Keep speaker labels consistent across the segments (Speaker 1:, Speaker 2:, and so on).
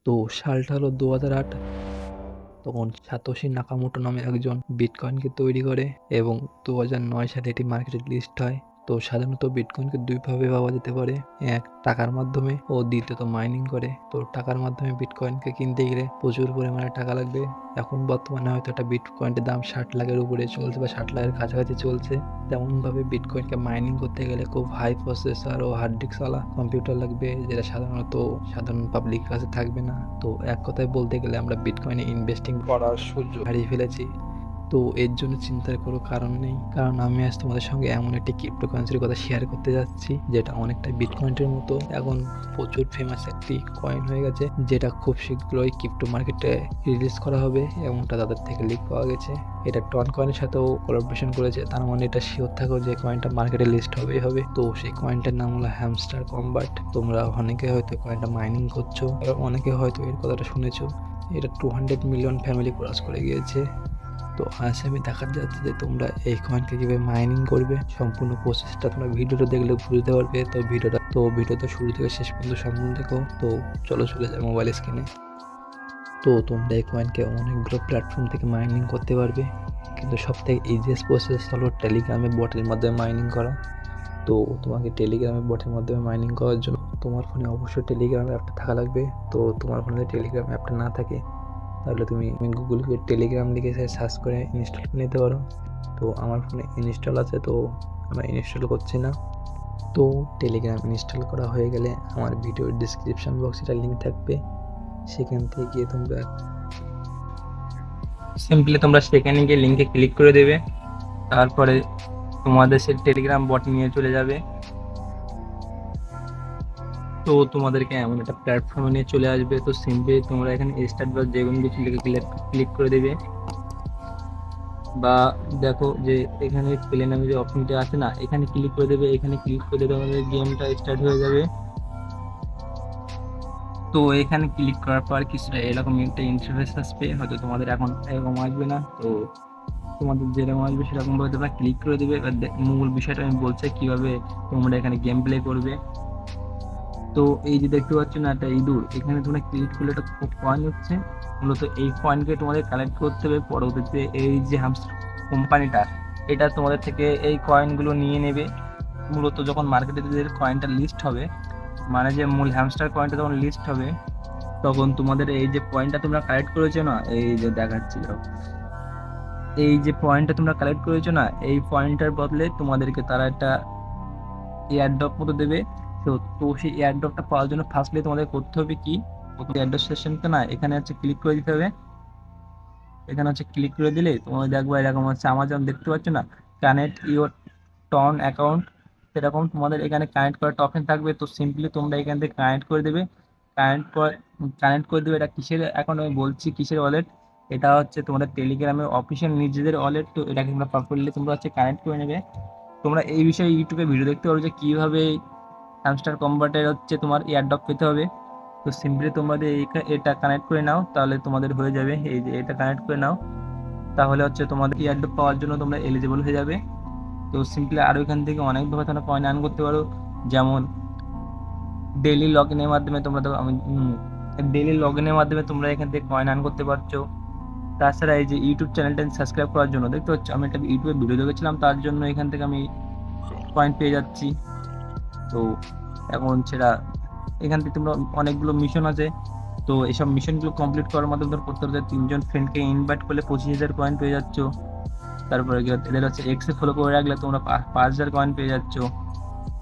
Speaker 1: তো সালটা হলো 2008। তখন সাতোশি নাকামোটো নামে একজন বিটকয়েনকে তৈরি করে এবং 2009 সালে এটি মার্কেটে লিস্ট হয়। তো সাধারণত বিটকয়েনকে দুইভাবে পাওয়া যেতে পারে, এক টাকার মাধ্যমে ও দ্বিতীয়ত মাইনিং করে। তো টাকার মাধ্যমে বিটকয়েনকে কিনতে গেলে প্রচুর পরিমাণে টাকা লাগবে। এখন বর্তমানে হয়তো একটা বিটকয়েনের দাম 60 লাখের উপরে চলছে বা 60 লাখের কাছাকাছি চলছে। তেমনভাবে বিটকয়েনকে মাইনিং করতে গেলে খুব হাই প্রসেসর ও হার্ড ডিস্ক ওয়ালা কম্পিউটার লাগবে, যেটা সাধারণত সাধারণ পাবলিক কাছে থাকবে না। তো এক কথায় বলতে গেলে আমরা বিটকয়েনে ইনভেস্টিং করার সুযোগ হারিয়ে ফেলেছি। তো এর জন্য চিন্তার কোনো কারণ নেই, কারণ আমি আজ তোমাদের সঙ্গে এমন একটি ক্রিপ্টোকারেন্সির কথা শেয়ার করতে যাচ্ছি যেটা অনেকটা বিটকয়েনের মতো এখন প্রচুর ফেমাস একটি কয়েন হয়ে গেছে, যেটা খুব শীঘ্রই ক্রিপ্টো মার্কেটে রিলিজ করা হবে এমনটা তাদের থেকে লিক পাওয়া গেছে। এটা টন কয়েনের সাথেও কোলাবোরেশন করেছে, তার মানে এটা শিওর থাকো যে কয়েনটা মার্কেটে লিস্ট হবেই হবে। তো সেই কয়েনটার নাম হলো হ্যামস্টার কম্বাট। তোমরা অনেকে হয়তো কয়েনটা মাইনিং করছো, অনেকে হয়তো এর কথাটা শুনেছো। এটা 200 মিলিয়ন ফ্যামিলি ক্রস করে গিয়েছে। তো আজ আমি দেখাতে যাচ্ছি যে তোমরা এই কয়েনকে কিভাবে মাইনিং করবে। সম্পূর্ণ প্রসেসটা তোমরা ভিডিওটা দেখলে বুঝতে পারবে। তো ভিডিওটা শুরু থেকে শেষ পর্যন্ত সম্পূর্ণ দেখো। তো চলো চলে যাই মোবাইল স্ক্রিনে। তো তোমরা এই কয়েনকে অনেকগুলো প্ল্যাটফর্ম থেকে মাইনিং করতে পারবে, কিন্তু সব থেকে ইজিয়েস্ট প্রসেস হলো টেলিগ্রামে বটের মাধ্যমে মাইনিং করা। তো তোমাকে টেলিগ্রামে বটের মাধ্যমে মাইনিং করার জন্য তোমার ফোনে অবশ্যই টেলিগ্রাম অ্যাপটা থাকা লাগবে। তো তোমার ফোনে যদি টেলিগ্রাম অ্যাপটা না থাকে তাহলে তুমি গুগলে টেলিগ্রাম লিখে সার্চ করে ইনস্টল করে নিতে পারো। তো আমার ফোনে ইনস্টল আছে, তো আমরা ইনস্টল করছি না। তো টেলিগ্রাম ইনস্টল করা হয়ে গেলে আমার ভিডিওর ডিসক্রিপশন বক্সে একটা লিঙ্ক থাকবে, সেখান থেকে গিয়ে তোমরা সিম্পলি সেখানে গিয়ে লিঙ্কে ক্লিক করে দেবে। তারপরে তোমাদের সে টেলিগ্রাম বট নিয়ে চলে যাবে। তো তোমাদেরকে এমন একটা প্ল্যাটফর্মে নিয়ে চলে আসবে। তো সিম্পলি তোমরা এখানে স্টার্ট বা যে কোনো কিছু লিখে ক্লিক করে দেবে। বা দেখো যে এখানে প্লে নামে যে অপশনটা আছে না, এখানে ক্লিক করে দেবে। এখানে ক্লিক করে তোমাদের গেমটা স্টার্ট হয়ে যাবে। তো এখানে ক্লিক করার পর কিছুটা এরকম একটা ইন্টারফেস আসবে, হয়তো তোমাদের এখন এরকম আসবে না। তো তোমাদের যেরকম আসবে সেরকম ভাবে তোমরা ক্লিক করে দেবে। এবার মূল বিষয়টা আমি বলছি কিভাবে তোমরা এখানে গেম প্লে করবে। তো এই যে দেখতে পাচ্ছ না একটা ইঁদুর, এখানে তোমরা ক্লিক করলে একটা কয়েন হচ্ছে। মূলত এই কয়েনকে তোমাদের কালেক্ট করতে হবে। পরবর্তীতে এই যে হামস্টার কোম্পানিটা, এটা তোমাদের থেকে এই কয়েনগুলো নিয়ে নেবে। মূলত যখন মার্কেটে কয়েনটা লিস্ট হবে, মানে যে মূল হ্যামস্টার কয়েনটা যখন লিস্ট হবে, তখন তোমাদের এই যে পয়েন্টটা তোমরা কালেক্ট করেছো না, এই যে দেখাচ্ছি, এই যে পয়েন্টটা তোমরা কালেক্ট করেছো না, এই পয়েন্টটার বদলে তোমাদেরকে তারা একটা এয়ারড্রপ মতো দেবে। তো সেই এয়ারড্রপটা পাওয়ার জন্য ফার্স্টলি তোমাদের করতে হবে কি, এয়ারড্রপ সেশনটা না, এখানে ক্লিক করে দিতে হবে। এখানে ক্লিক করে দিলে তোমাদের দেখবো এরকম আমাজন দেখতে পাচ্ছ না, কানেক্ট ইউর টন অ্যাকাউন্ট, সেরকম তোমাদের এখানে কানেক্ট করা টোকেন থাকবে। তো সিম্পলি তোমরা এখান থেকে কানেক্ট করে দেবে। কানেক্ট করে দেবে। এটা কিসের, এখন আমি বলছি কিসের ওয়ালেট। এটা হচ্ছে তোমাদের টেলিগ্রামের অফিসিয়াল নিজেদের ওয়ালেট। তো এটাকে তোমরা প্রপারলি তোমরা কানেক্ট করে নেবে। তোমরা এই বিষয়ে ইউটিউবে ভিডিও দেখতে পারো যে কীভাবে হ্যামস্টার কম্বাটের তোমার এয়ারড্রপ পেতে হবে। তো সিম্পলি তোমাদের এটা কানেক্ট করে নাও, তাহলে তোমাদের হয়ে যাবে। এই যে এটা কানেক্ট করে নাও, তাহলে তোমাদের এয়ারড্রপ পাওয়ার জন্য তোমরা এলিজিবল হয়ে যাবে। তো সিম্পলি আরও এখান থেকে অনেকভাবে তোমরা কয়েন আর্ন করতে পারো, যেমন ডেইলি লগ ইনের মাধ্যমে তোমরা ডেইলি লগ ইনের মাধ্যমে তোমরা এখান থেকে কয়েন আর্ন করতে পারছো। তাছাড়া এই যে ইউটিউব চ্যানেলটা সাবস্ক্রাইব করার জন্য দেখতে পাচ্ছ আমি একটা ইউটিউবে ভিডিও দেখেছিলাম, তার জন্য এখান থেকে আমি কয়েন পেয়ে যাচ্ছি। তো এখন সেটা এখান থেকে তোমরা অনেকগুলো মিশন আছে। তো এইসব মিশনগুলো কমপ্লিট করার মাধ্যমে তোমরা করতে পারছো। 3জন ফ্রেন্ডকে ইনভাইট করলে 25,000 কয়েন পেয়ে যাচ্ছ। তারপরে এদের এক্সে ফলো করে রাখলে তোমরা 5,000 কয়েন পেয়ে যাচ্ছ।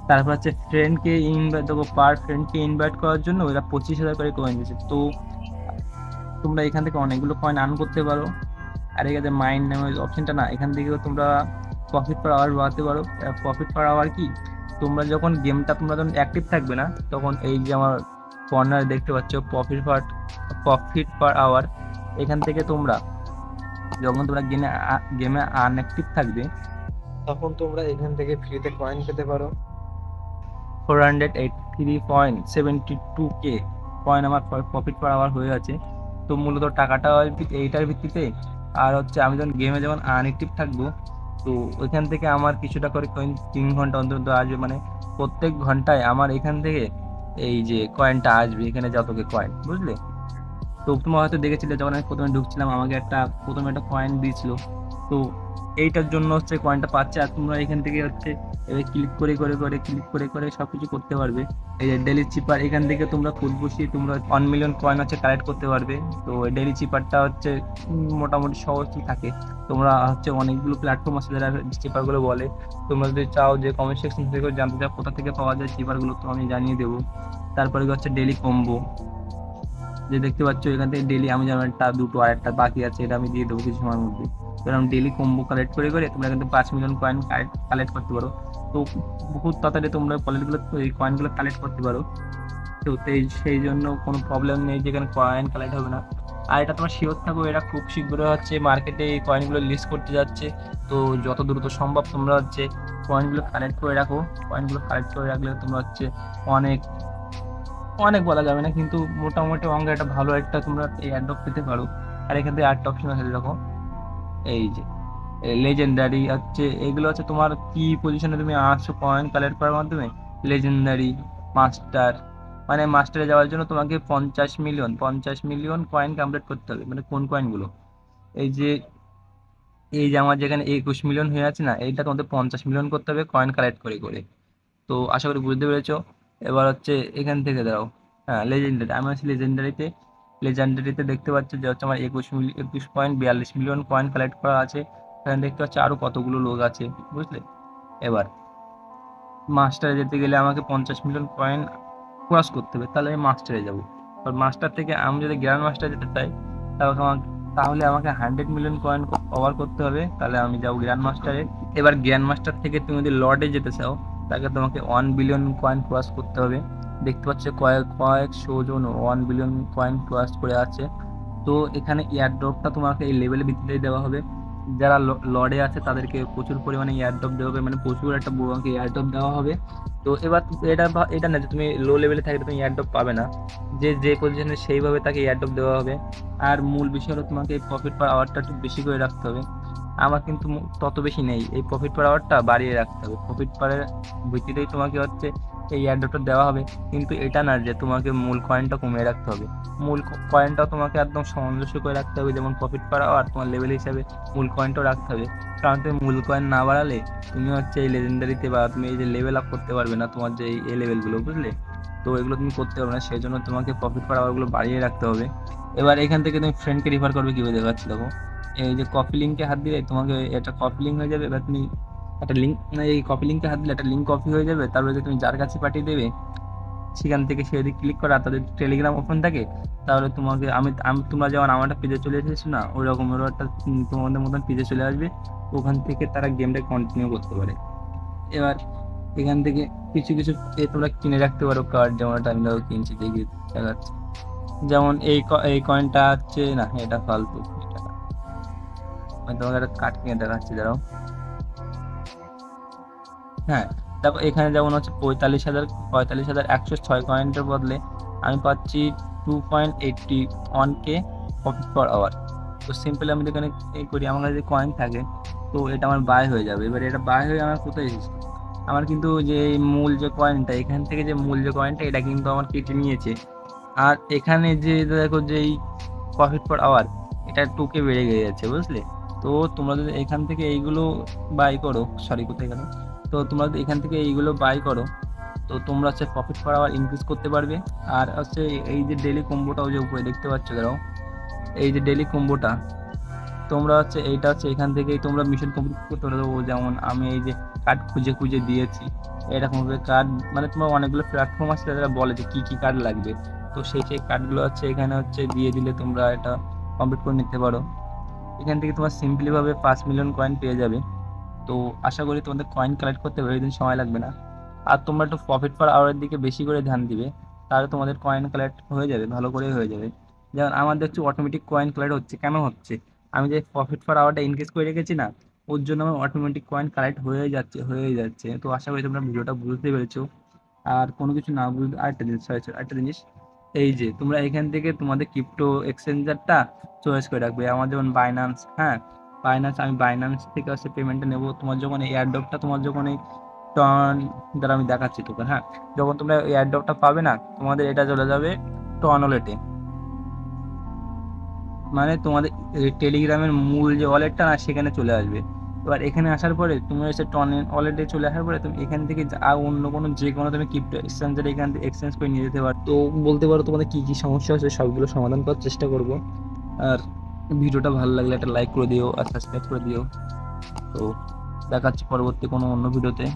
Speaker 1: তারপর ফ্রেন্ডকে ইনভাইট দেবো, পার ফ্রেন্ডকে ইনভাইট করার জন্য ওরা 25,000 করে কয়েন দিচ্ছে। তো তোমরা এখান থেকে অনেকগুলো কয়েন আর্ন করতে পারো। আর এখানে মাইন্ড নামে অপশনটা না, এখান থেকেও তোমরা প্রফিট পার আওয়ার বাড়াতে পারো। প্রফিট পার আওয়ার কি, তোমরা যখন গেমটা তোমরা যখন অ্যাক্টিভ থাকবে না, তখন এই যে আমার কর্নার দেখতে পাচ্ছ প্রফিট পার আওয়ার, এখান থেকে তোমরা যখন তোমরা গেমে আনঅ্যাক্টিভ থাকবে, তখন তোমরা এখান থেকে ফ্রিতে কয়েন পেতে পারো। 483.72k কয়েন আমার প্রফিট পার আওয়ার হয়ে আছে। তো মূলত টাকাটা এইটার ভিত্তিতে। আর আমি যখন গেমে যখন আনঅ্যাক্টিভ থাকবো, তো ওইখান থেকে আমার কিছুটা করে কয়েন 3 ঘন্টা অন্তত আসবে, মানে প্রত্যেক ঘন্টায় আমার এখান থেকে এই যে কয়েনটা আসবে, এখানে যতকে কয়েন, বুঝলে। তো তোমরা হয়তো দেখেছিলে যখন আমি প্রথমে ঢুকছিলাম আমাকে প্রথমে একটা কয়েন দিয়েছিল। তো এইটার জন্য হচ্ছে কয়েনটা পাচ্ছে, আর তোমরা এখান থেকে হচ্ছে ক্লিক করে করে সবকিছু করতে পারবে। এই যে ডেলি চিপার, এখান থেকে তোমরা কোড বসিয়ে তোমরা 1 মিলিয়ন কয়েন হচ্ছে কালেক্ট করতে পারবে। তো ডেলি চিপারটা হচ্ছে মোটামুটি সহজই থাকে। তোমরা হচ্ছে অনেকগুলো প্ল্যাটফর্ম আছে যারা চিপারগুলো বলে। তোমরা যদি চাও যে কমেন্ট সেকশন থেকে জানতে চাও কোথা থেকে পাওয়া যায় চিপারগুলো, তো আমি জানিয়ে দেবো। তারপরে হচ্ছে ডেলি কম্বো, যে দেখতে পাচ্ছ এখান থেকে ডেলি, আমি যেমন দুটো আর একটা বাকি আছে, এটা আমি দিয়ে দেবো কিছু সময়ের মধ্যে। এরকম ডেলি কম্বো কালেক্ট করে করে তোমরা কিন্তু 5 মিলিয়ন কয়েন কালেক্ট করতে পারো। তো বহুত তাড়াতাড়ি তোমরা কয়েনগুলো, এই কয়েনগুলো কালেক্ট করতে পারো। তো সেই জন্য কোনো প্রবলেম নেই, যেখানে কয়েন কালেক্ট হবে না। আর এটা তোমার শিওর থাকো, এরা খুব শীঘ্রই হচ্ছে মার্কেটে এই কয়েনগুলো লিস্ট করতে যাচ্ছে। তো যত দ্রুত সম্ভব তোমরা হচ্ছে কয়েনগুলো কালেক্ট করে রাখো। কয়েনগুলো কালেক্ট করে রাখলে তোমরা হচ্ছে অনেক অনেক বলা যাবে না, কিন্তু মোটামুটি অঙ্কে একটা ভালো একটা তোমরা এই অ্যাডপ পেতে পারো। আর এখান থেকে আরেকটা অপশন আছে দেখো, এই যে লেজেন্ডারি হচ্ছে, এগুলো হচ্ছে তোমার কি পজিশনে তুমি আসছো কয়েন কালেক্ট করার মাধ্যমে। লেজেন্ডারি, মাস্টার, মানে মাস্টারে যাওয়ার জন্য তোমাকে 50 মিলিয়ন কয়েন কমপ্লিট করতে হবে। মানে কোন কয়েনগুলো, এই যে আমার যেখানে 21 মিলিয়ন হয়ে আছে না, এইটা তোমাদের 50 মিলিয়ন করতে হবে কয়েন কালেক্ট করে করে। তো আশা করি বুঝতে পেরেছো। এবার হচ্ছে এখান থেকে দাও, হ্যাঁ লেজেন্ডারি, আমি আছি লেজেন্ডারিতে। লেজেন্ডারিতে দেখতে পাচ্ছ যে হচ্ছে আমার 21.42 মিলিয়ন কয়েন কালেক্ট করা আছে। এখানে দেখতে পাচ্ছ আরো কতগুলো লোক আছে, বুঝলে। এবার মাস্টারে যেতে গেলে আমাকে 50 মিলিয়ন কয়েন ক্রস করতে হবে, তাহলে আমি মাস্টারে যাবো। আর মাস্টার থেকে আমি যদি গ্র্যান্ড মাস্টার যেতে চাই, তাহলে আমাকে 100 মিলিয়ন কয়েন কভার করতে হবে, তাহলে আমি যাবো গ্র্যান্ড মাস্টারে। এবার গ্র্যান্ড মাস্টার থেকে তুমি যদি লর্ডে যেতে চাও, তাকে তোমাকে 1 বিলিয়ন কয়েন ক্রস করতে হবে। দেখতে পাচ্ছ কয়েকশো জন 1 বিলিয়ন কয়েন ক্রস করে আছে। তো এখানে এয়ার ড্রপটা তোমাকে এই লেভেলের ভিত্তিতেই দেওয়া হবে। যারা লর্ডে আছে তাদেরকে প্রচুর পরিমাণে এয়ার ড্রপ দেওয়া হবে, মানে প্রচুর একটা বড় অঙ্কের এয়ার ড্রপ দেওয়া হবে। তো এবার এটা না যে তুমি লো লেভেলে থাকলে তুমি এয়ার ড্রপ পাবে না, যে যে পজিশনে সেইভাবে তাকে এয়ার ড্রপ দেওয়া হবে। আর মূল বিষয় হলো তোমাকে প্রফিট পার আওয়ারটা একটু বেশি করে রাখতে হবে। আমার কিন্তু তত বেশি নেই, এই প্রফিট পার আওয়ারটা বাড়িয়ে রাখতে হবে। প্রফিট পারের ভিত্তিতেই তোমাকে হচ্ছে এই এয়ারড্রপটা দেওয়া হবে। কিন্তু এটা না যে তোমাকে মূল কয়েনটা কমিয়ে রাখতে হবে, মূল কয়েনটাও তোমাকে একদম সামঞ্জস্য করে রাখতে হবে। যেমন প্রফিট পার আওয়ার তোমার লেভেল হিসাবে মূল কয়েনটাও রাখতে হবে। কারণ তুমি মূল কয়েন না বাড়ালে তুমি হচ্ছে এই লেজেন্ডারিতে বা তুমি এই যে লেভেল আপ করতে পারবে না, তোমার যে এই লেভেলগুলো, বুঝলে। তো এগুলো তুমি করতে পারবে না, সেই জন্য তোমাকে প্রফিট পার আওয়ারগুলো বাড়িয়ে রাখতে হবে। এবার এখান থেকে তুমি ফ্রেন্ডকে রিফার করবে কিভাবে দেখাচ্ছি দেখো। এই যে কপি লিঙ্কে হাত দিলে তোমাকে এটা কপি লিঙ্ক হয়ে যাবে। এবার তুমি একটা লিঙ্ক, এই কপি লিঙ্কে হাত দিলে একটা লিঙ্ক কপি হয়ে যাবে, তারপরে যে তুমি যার কাছে পাঠিয়ে দেবে সেখান থেকে সে যদি ক্লিক করে আর তাদের টেলিগ্রাম ওপেন থাকে, তাহলে তোমাকে আমি আমি তোমরা যেমন আমার একটা পেজে চলে এসেছো না, ওই রকম ওরও একটা তোমাদের মতন পেজে চলে আসবে। ওখান থেকে তারা গেমটা কন্টিনিউ করতে পারে। এবার এখান থেকে কিছু কিছু তোমরা কিনে রাখতে পারো কার্ড, যেমন একটা আমি ধরো কিনছি, দেখি দেখাচ্ছি। যেমন এই কয়েনটা হচ্ছে না, এটা ফালতু, এটা না। আমি তোমাকে একটা কার্ড কিনে দেখাচ্ছি, দাঁড়াও। হ্যাঁ, দেখো এখানে যেমন হচ্ছে 45,106 কয়েনের বদলে আমি পাচ্ছি 2.81 কে প্রফিট পার আওয়ার। তো সিম্পলি আমি এখানে এই করি, আমার কাছে কয়েন থাকে, তো এটা আমার বাই হয়ে যাবে। এবার এটা বাই হয়ে আমার কোথায় এসেছে, আমার কিন্তু যে এই মূল যে কয়েনটা, এখান থেকে যে মূল যে কয়েনটা এটা কিন্তু আমার কেটে নিয়েছে। আর এখানে যে দেখো যে এই প্রফিট পার আওয়ার, এটা 2K বেড়ে গেছে, বুঝলে। তো তোমরা যদি এখান থেকে এইগুলো বাই করো, সরি কোথায় গেল, তো তোমরা যদি এখান থেকে এইগুলো বাই করো, তো তোমরা হচ্ছে প্রফিট পার আওয়ার ইনক্রিজ করতে পারবে। আর হচ্ছে এই যে ডেলি কম্বোটাও যে উপরে দেখতে পাচ্ছ দাঁড়াও, এই যে ডেলি কম্বোটা, তোমরা হচ্ছে এইটা হচ্ছে এখান থেকেই তোমরা মিশন কমপ্লিট করতে পারো। যেমন আমি এই যে কার্ড খুঁজে খুঁজে দিয়েছি, এরকম ভাবে কার্ড, মানে তোমার অনেকগুলো প্ল্যাটফর্ম আছে যারা বলে যে কি কি কার্ড লাগবে। তো সেই সেই কার্ডগুলো হচ্ছে এখানে হচ্ছে দিয়ে দিলে তোমরা এটা কমপ্লিট করে নিতে পারো। এখান থেকে তোমার সিম্পলি ভাবে 5 মিলিয়ন কয়েন পেয়ে যাবে। তো আশা করি তোমাদের কয়েন কালেক্ট করতে বেশি দিন সময় লাগবে না। আর তোমরা একটু প্রফিট পার আওয়ারের দিকে বেশি করে ধ্যান দিবে, তাহলে তোমাদের কয়েন কালেক্ট হয়ে যাবে, ভালো করে হয়ে যাবে। যেমন আমার দেখছি অটোমেটিক কয়েন কালেক্ট হচ্ছে, কেন হচ্ছে, আমি যে প্রফিট পার আওয়ারটা ইনক্রিজ করে রেখেছি না, ওর জন্য আমার অটোমেটিক কয়েন কালেক্ট হয়ে যাচ্ছে। তো আশা করি তোমরা ভিডিওটা বুঝতে পেরেছো। আর কোনো কিছু না বুঝলে আরেকটা জিনিস, আরেকটা জিনিস, এই যে তোমরা এখান থেকে তোমাদের ক্রিপ্টো এক্সচেঞ্জারটা চয়েস করে রাখবে। আমার যেমন বাইন্যান্স, হ্যাঁ বাইন্যান্স, আমি বাইন্যান্স থেকে হচ্ছে পেমেন্টটা নেবো। তোমার যখন এই এয়ারড্রপটা, তোমার যখন এই টন, দ্বারা আমি দেখাচ্ছি তোকে, হ্যাঁ যখন তোমরা এই এয়ারড্রপটা পাবে না, তোমাদের এটা চলে যাবে টন ওয়ালেটে। মানে তোমাদের টেলিগ্রামের মূল যে ওয়ালেটটা না সেখানে চলে আসবে। এবার এখানে আসার পরে তুমি হচ্ছে টর্নেট ওয়ালেটে চলে আসার পরে তুমি এখান থেকে অন্য কোনো যে কোনো তুমি ক্রিপ্টো এক্সচেঞ্জের এখান থেকে এক্সচেঞ্জ করে নিয়ে যেতে পারো। তো বলতে পারো তোমাদের কি কি সমস্যা হচ্ছে সবগুলো সমাধান করার চেষ্টা করব। আর ভিডিওটা ভালো লাগলে একটা লাইক করে দিও আর সাবস্ক্রাইব করে দিও। তো দেখাচ্ছি পরবর্তী কোনো অন্য ভিডিওতে।